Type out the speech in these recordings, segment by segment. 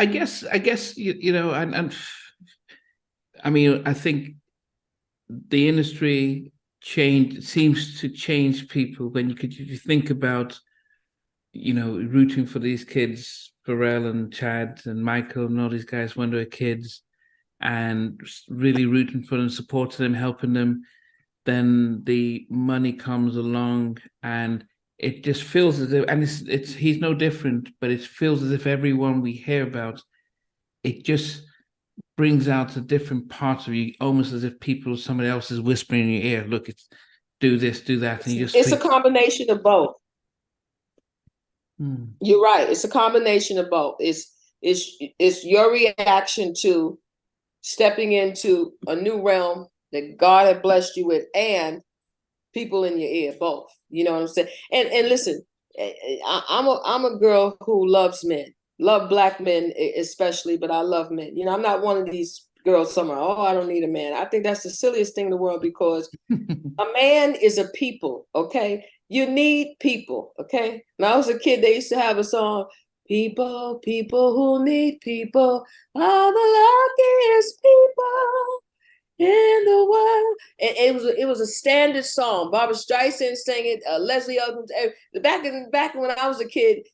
I guess and I mean, I think the industry seems to change people when if you think about, rooting for these kids, Pharrell and Chad and Michael and all these guys when they were kids, and really rooting for them, supporting them, helping them. Then the money comes along, and it just feels as if, and it's he's no different, but it feels as if everyone we hear about, it just brings out a different part of you, almost as if somebody else is whispering in your ear, look, it's do this, do that, and you just it's a combination of both. You're right. It's a combination of both. It's your reaction to stepping into a new realm that God had blessed you with, and people in your ear, both. You know what I'm saying? And listen, I'm a girl who loves men, love Black men especially, but I love men. I'm not one of these girls somewhere, oh, I don't need a man. I think that's the silliest thing in the world, because a man is a people, okay? You need people, okay? When I was a kid, they used to have a song, people who need people are the luckiest people in the world. And it was a standard song. Barbara Streisand sang it, Leslie Odom. Back when I was a kid,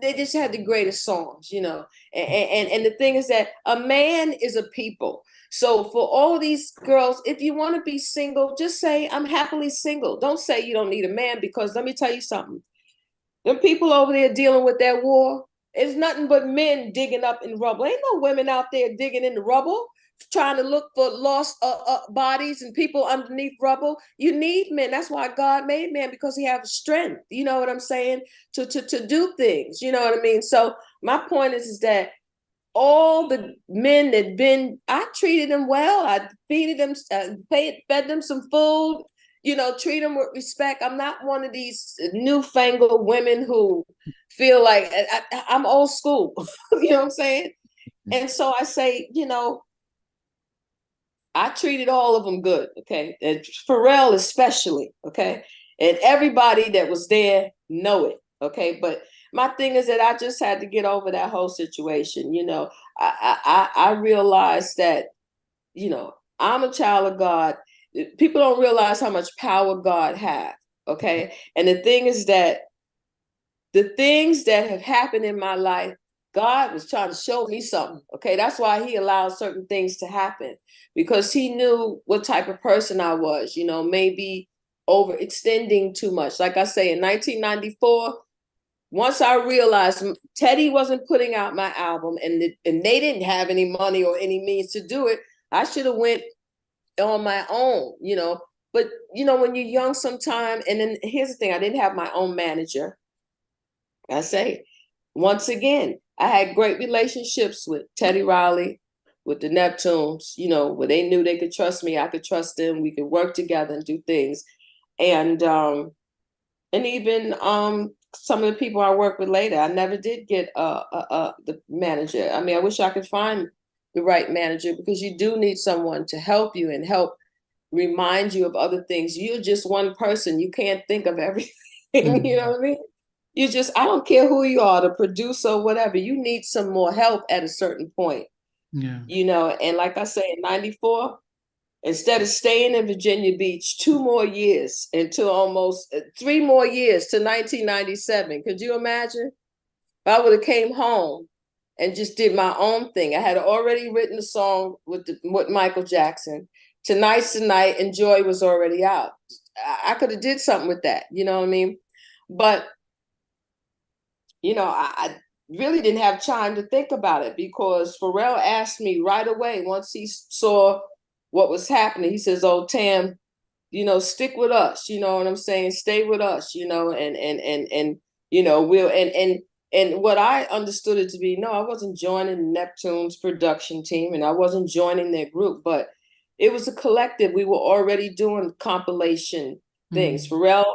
they just had the greatest songs, And the thing is that a man is a people. So for all these girls, if you want to be single, just say, I'm happily single. Don't say you don't need a man, because let me tell you something. Them people over there dealing with that war, it's nothing but men digging up in rubble. Ain't no women out there digging in the rubble, trying to look for lost bodies and people underneath rubble. You need men. That's why God made men, because he has strength, you know what I'm saying, to do things, you know what I mean? So my point is that all the men I treated them well. I feeded them, fed them some food, treat them with respect. I'm not one of these newfangled women who feel like I'm old school, you know what I'm saying? And so I say, I treated all of them good, okay? And Pharrell especially, okay? And everybody that was there know it, okay? But my thing is that I just had to get over that whole situation, I realized that, I'm a child of God. People don't realize how much power God has, okay? And the thing is that the things that have happened in my life, God was trying to show me something, okay? That's why he allowed certain things to happen, because he knew what type of person I was, maybe overextending too much. Like I say, in 1994, once I realized Teddy wasn't putting out my album, and they didn't have any money or any means to do it, I should have went on my own, But, when you're young sometime, and then here's the thing, I didn't have my own manager. I say, once again, I had great relationships with Teddy Riley, with the Neptunes, where they knew they could trust me, I could trust them, we could work together and do things. And even some of the people I worked with later, I never did get the manager. I mean, I wish I could find the right manager, because you do need someone to help you and help remind you of other things. You're just one person. You can't think of everything. You know what I mean? I don't care who you are, the producer, whatever, you need some more help at a certain point. Yeah. And like I say, in 94, instead of staying in Virginia Beach 2 more years until almost 3 more years to 1997, could you imagine? If I would have came home and just did my own thing. I had already written a song with Michael Jackson. Tonight's the Night, and Joy was already out. I could have did something with that, you know what I mean? But, I really didn't have time to think about it, because Pharrell asked me right away, once he saw what was happening, he says, oh, Tam, stick with us, you know what I'm saying? Stay with us, and we'll, and what I understood it to be, no, I wasn't joining Neptune's production team, and I wasn't joining their group, but it was a collective. We were already doing compilation things. Pharrell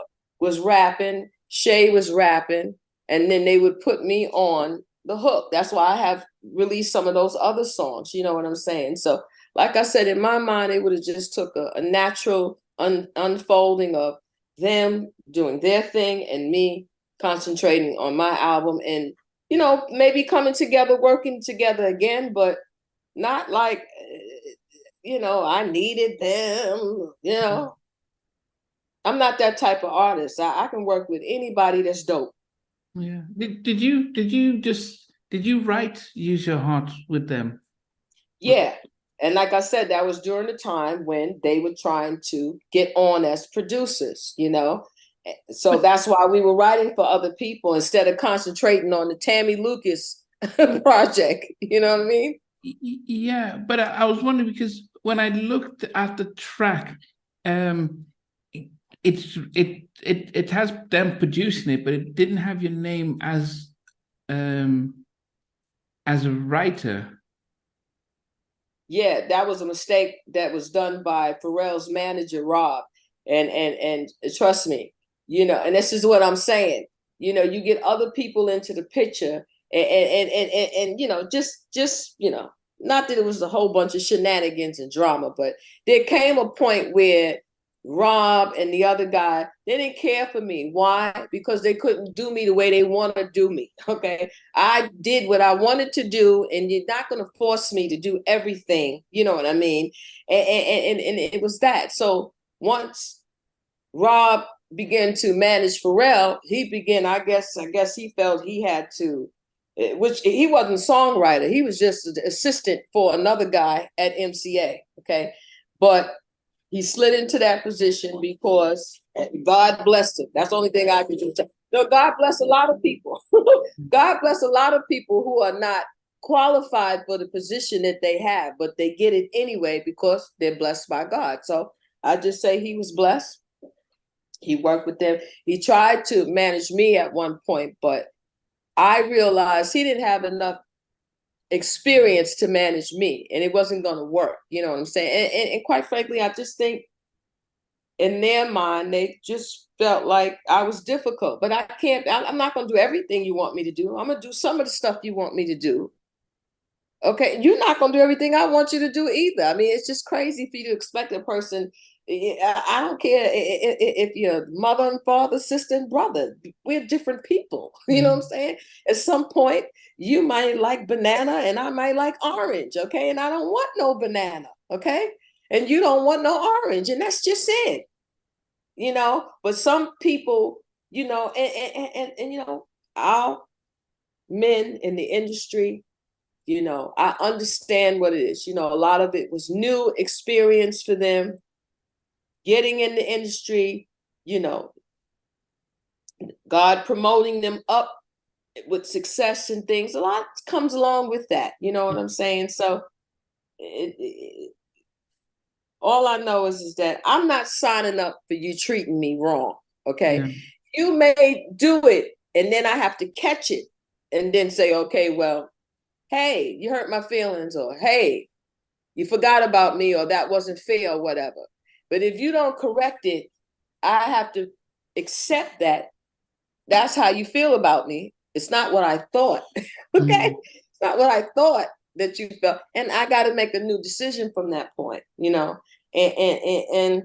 was rapping, Shay was rapping, and then they would put me on the hook. That's why I have released some of those other songs, you know what I'm saying? So, like I said, in my mind, it would have just took a natural unfolding of them doing their thing and me concentrating on my album. And maybe coming together, working together again, but not like, I needed them. I'm not that type of artist. I can work with anybody that's dope. Yeah. Did you write Use Your Heart with them? Yeah. And like I said, that was during the time when they were trying to get on as producers, So that's why we were writing for other people instead of concentrating on the Tammy Lucas project. You know what I mean? Yeah, but I was wondering because when I looked at the track, it has them producing it, but it didn't have your name as a writer. Yeah, that was a mistake that was done by Pharrell's manager, Rob. And trust me, and this is what I'm saying. You get other people into the picture and just not that it was a whole bunch of shenanigans and drama, but there came a point where Rob and the other guy, they didn't care for me. Why? Because they couldn't do me the way they want to do me. Okay. I did what I wanted to do, and you're not going to force me to do everything. You know what I mean? And it was that. So once Rob began to manage Pharrell, he began, I guess he felt he had to, which he wasn't a songwriter. He was just an assistant for another guy at MCA. Okay. But he slid into that position because God blessed him. That's the only thing I can do. No, God bless a lot of people. God bless a lot of people who are not qualified for the position that they have, but they get it anyway because they're blessed by God. So I just say he was blessed. He worked with them. He tried to manage me at one point, but I realized he didn't have enough experience to manage me, and it wasn't going to work. You know what I'm saying? And quite frankly, I just think in their mind, they just felt like I was difficult. But I'm not going to do everything you want me to do. I'm going to do some of the stuff you want me to do. Okay, you're not going to do everything I want you to do either. I mean, it's just crazy for you to expect a person. I don't care if you're mother and father, sister and brother. We're different people. You know what I'm saying? At some point, you might like banana and I might like orange. Okay, and I don't want no banana. Okay, and you don't want no orange, and that's just it. But some people, and our men in the industry, I understand what it is. A lot of it was new experience for them. Getting in the industry, God promoting them up with success and things. A lot comes along with that. You know what I'm saying? So all I know is that I'm not signing up for you treating me wrong. Okay. Yeah. You may do it and then I have to catch it and then say, okay, well, hey, you hurt my feelings, or hey, you forgot about me, or that wasn't fair, or whatever. But if you don't correct it, I have to accept that that's how you feel about me. It's not what I thought. Okay? It's not what I thought that you felt. And I got to make a new decision from that point, and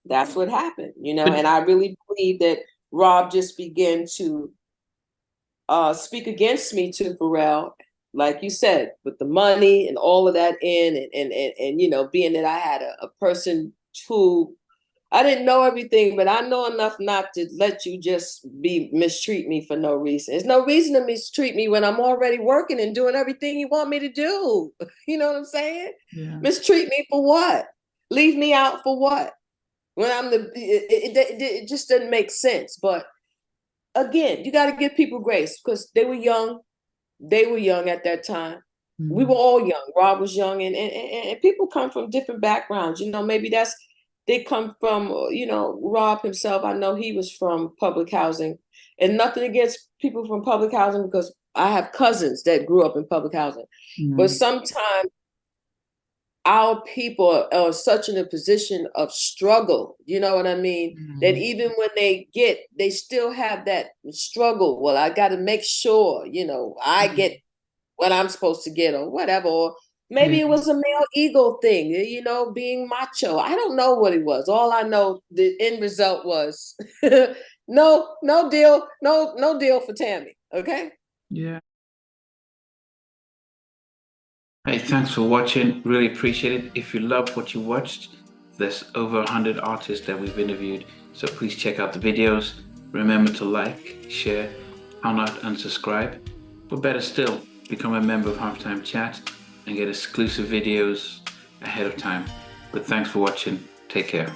that's what happened, and I really believe that Rob just began to speak against me to Pharrell, like you said, with the money and all of that and being that I had a person who I didn't know everything, but I know enough not to let you just mistreat me for no reason. There's no reason to mistreat me when I'm already working and doing everything you want me to do. You know what I'm saying? Yeah. Mistreat me for what? Leave me out for what? When I'm it just doesn't make sense. But again, you got to give people grace because they were young. They were young at that time. Mm-hmm. We were all young. Rob was young, and people come from different backgrounds. Maybe they come from, Rob himself. I know he was from public housing, and nothing against people from public housing because I have cousins that grew up in public housing. Mm-hmm. But sometimes our people are such in a position of struggle, you know what I mean? Mm-hmm. That even when they still have that struggle. Well, I got to make sure, I get what I'm supposed to get or whatever. Or, Maybe it was a male ego thing, you know, being macho. I don't know what it was. All I know, the end result was no deal, no deal for Tammy. Okay. Yeah. Hey, thanks for watching. Really appreciate it. If you loved what you watched, there's over 100 artists that we've interviewed. So please check out the videos. Remember to like, share, how not unsubscribe. But better still, become a member of Halftime Chat and get exclusive videos ahead of time. But thanks for watching. Take care.